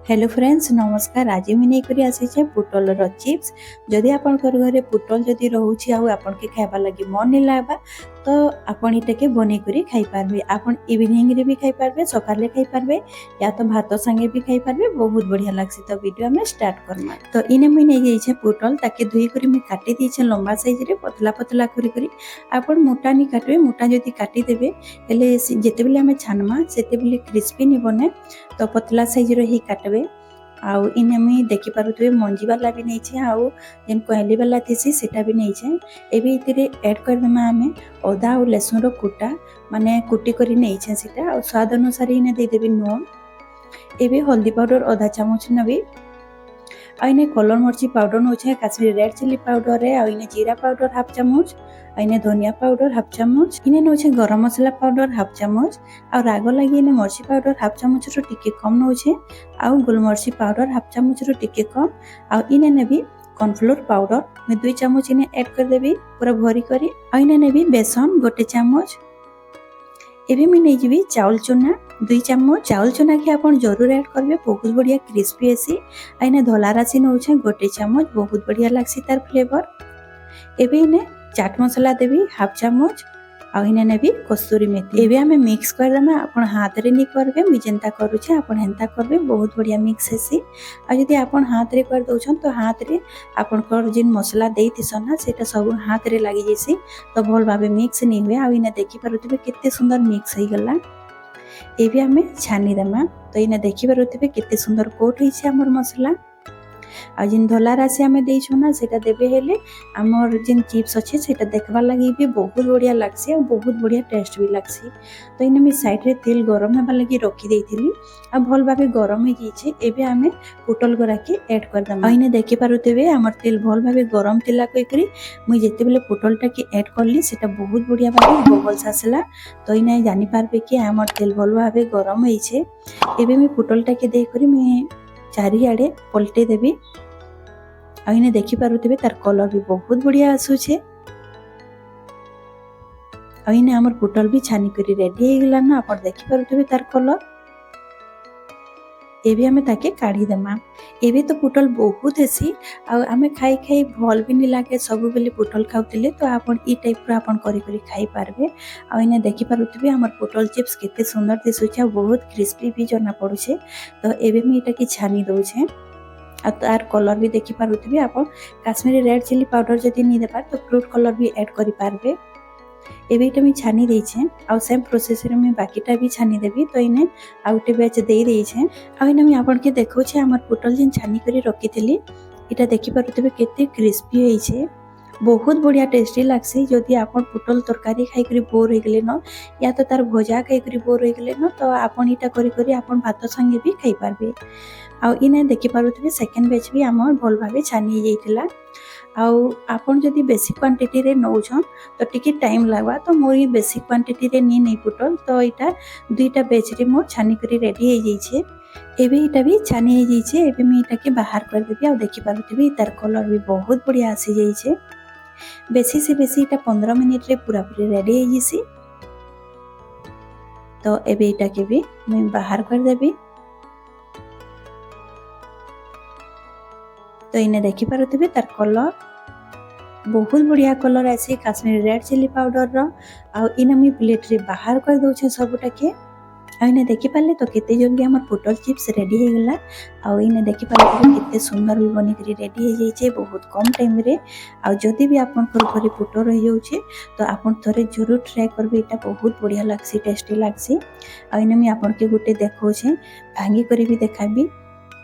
Hello friends नमस्कार। आज मुझे नहीं आसी पुटल चिप्स। जदि आपण घरे पुटल जदि रोचे आपन के खाइबा लगी मन नहीं लगवा तो आपण इटे बन कर खाई पार्बे। आपण इवनिंग रे भी खाई पार्बे, सकाले खाई पार्बे या तो भात संगे भी खाई पार्बे। बहुत बढ़िया लगसी। तो वीडियो में स्टार्ट करमा। तो इने मुझे नहीं जाइए पुटल ताकि धुई कर मुझे काटी दीछे लंबा साइज रे पतला पतला करी। आपण मोटा नहीं काटबे, मोटा जदि काटी देबे हेले जेते बेले हमें छानमा सेते बेले क्रिस्पी नहीं बने। तो पतला साइज रो ही काटबे। आउ इने मुई देखि पारुथबे मंजी वाला भी नहीं छे, आउ जेन कोहली वाला थीसी सेटा भी नहीं छे। एबे इतिरे ऐड कर दमा हमें अदा और लहसुन रो कुटा माने कुटी करी नहीं छे सेटा। और स्वाद अनुसार इने दे देबी नून। एबे हल्दी पाउडर आधा चामच नबी। आइने कलर मर्ची पाउडर नौछे काश्मीरी रेड चिली पाउडर है। आइने जीरा पाउडर हाफ चामच, आइने धनिया पाउडर हाफ चामच, इने नौछे गरम मसला पाउडर हाफ चामच। और राग लगी इने मर्ची पाउडर हाफ चामच रो टिके कम नौछे। आउ गोलमर्ची पाउडर हाफ चामच रो टिके कम। आउ इने नेबी कॉर्नफ्लोर पाउडर मैं 2 चामच इने ऐड कर देबी पूरा भरी करी। आइने नेबी बेसन 1 चामच। एबे मैं नहीं जीवी चावल चूना 2 चामच। चावल चूना के आपण जरूर ऐड करबे, बहुत बढ़िया क्रिस्पी एसी। आइने धोला राशि नौछे 1 चामच, बहुत बढ़िया लागसी तार फ्लेवर। एबे इने चाट मसला देबी हाफ चामच। आ इने नेबी कस्तूरी मेथी। एबे हमें मिक्स कर देमा। आपण हाथ रे नहीं करबे, मि जेंता करूछे आपण हेंता करबे, बहुत बढ़िया मिक्स हेसी। आ जदि आपण हाथ रे कर दोछन तो हाथ रे आपण कर जिन मसला देइथिसन ना सेटा सब हाथ रे लागि जेसी। तो भल भाबे मिक्स नहीं हुए। आ इने देखि पारुथिबे केते सुंदर मिक्स हो गला। एबे हमें छानी देमा। तो इने देखि पारुथिबे केते सुंदर कोट होइछे हमर मसला। आ जिन धोला राशि आमे देइछु ना सेटा देबे हेले हमर जिन चिप्स अछि सेटा देखबा लागि भी बहुत बढ़िया लागसी और बहुत बढ़िया टेस्ट भी लागसी। तो इने मी साइड रे तेल गरम हेबा लागि रखी देइथिली। आ भल भाबे गरम हे जाइछे। एबे हमें पुटल गोरा के ऐड कर दम। इने देखि पारुथिबे हमर तेल भल भाबे गरम तिला कई करी मुई जेते बेले पुटलटा के ऐड करली सेटा बहुत बढ़िया भाबे बबल्स आसला। तो इने जानि पारबे कि हमर तेल भल भाबे गरम होइछे। एबे मी पुटलटा के देई करी मी चारिआडे पलटे देबी। आ इने देखि पारुथिबे तार कलर भी बहुत बढ़िया आसुछे। आ इने हमर पुटल भी छानी करी रेडी हे गेला ना। आपण देखि पारुथिबे तार कलर। एबे हमें ताके काढ़ी देमा। एबे तो पुटल बहुत हेसी। आ हमें खाई खाई भल भी नहीं लागे। सब बेले पुटल खाउतिले तो आपण ई टाइप रो आपण करी करी खाई पारबे। आ इने देखि पारुथिबे हमर पुटल चिप्स केते सुंदर दिसुछे, बहुत क्रिस्पी भी जना पड़ुछे। तो एबे मी इटा के छानी दउछे। आ तार कलर भी देखि पारुथिबे आपण काश्मीरी रेड चिली पाउडर जदि नहीं देबा तो फ्रूट कलर भी ऐड करि पारबे। एबे इटा मी छानी देइछे। आ सेम प्रोसेस रे मैं बाकीटा भी छानी देबी। तो इने आउटे बैच देई देइछे। आ इने मी आपण के देखौछे हमर पुटल जिन छानी करी रखिथिली इटा देखि पारुथिबे केते क्रिस्पी होइछे, बहुत बढ़िया टेस्टी लागसी। जदि आपण पुटल तरकारी खाई करी बोर हो गेले न या तो तार भजा खाई करी बोर हो गेले न तो आपण इटा करी करी आपण भात संगे भी खाई पारबे। आ इने देखि पारुथिबे सेकंड बैच भी हमर भल भाबे छानी जाइतिला। आउ आपण जदि बेसी क्वांटिटी रे नौछन तो टिके टाइम लागबा। तो मोर बेसी क्वांटिटी रे नहीं पुटल तो इटा 2टा बैच रे मोर छानी करी रेडी हे जाइछे। एबे इटा भी छानी हे जाइछे। एबे मी इटा के बाहर कर देबी। आ देखि पारुथिबे तार कलर भी बहुत बढ़िया आसी जाइछे। बेसी से बेसी इटा 15 मिनिट रे पूरा पूरी रेडी हे जिसी। तो एबे इटा के भी मैं बाहर कर देबी। तो इने देखि पारुथिबे तार कलर बहुत बढ़िया कलर आसी काश्मीरी रेड चिली पाउडर रो। आ इने मी प्लेट रे बाहर कर दोछे सबटा के। आ इने देखि पाले तो केते जल्दी हमर पुटल चिप्स रेडी हे गेला। आ इने देखि पाले केते सुंदर भी बनी करी रेडी हे जाइछे बहुत कम टाइम रे। आ जदि भी आपन घर पुटल रहि जाउछे तो आपन थरे जरूर ट्राई करबे। इटा बहुत बढ़िया लागसी, टेस्टी लागसी। आ इने मी आपन के गुटे देखौछे भांगी करी भी देखाबी।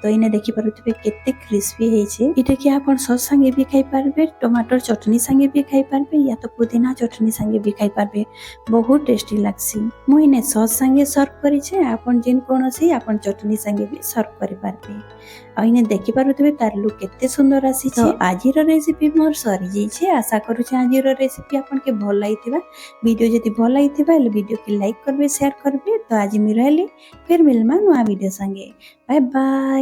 तो इने देखि पारुथिबे केते क्रिस्पी हेइछे। इटा के आपण सॉस संगे भी खाई पारबे, टमाटर चटनी संगे भी खाई पारबे या तो पुदीना चटनी संगे भी खाई पारबे, बहुत टेस्टी लागसी। मु इने सॉस संगे सर्व करिछे। आपण जिन कोनोसी आपण चटनी संगे भी सर्व करि पारबे। आ इने देखि पारुथिबे तार लुक केते सुंदर आसीछे। तो आजिर रेसिपी मोर सरी जाइछे। आशा करूछे आजिर रेसिपी आपण के भल लागिथिबा। वीडियो जदि भल लागिथिबा ले वीडियो के लाइक करबे, शेयर करबे। तो आज मि रहली फिर मिलमा नुआ वीडियो संगे। Bye bye.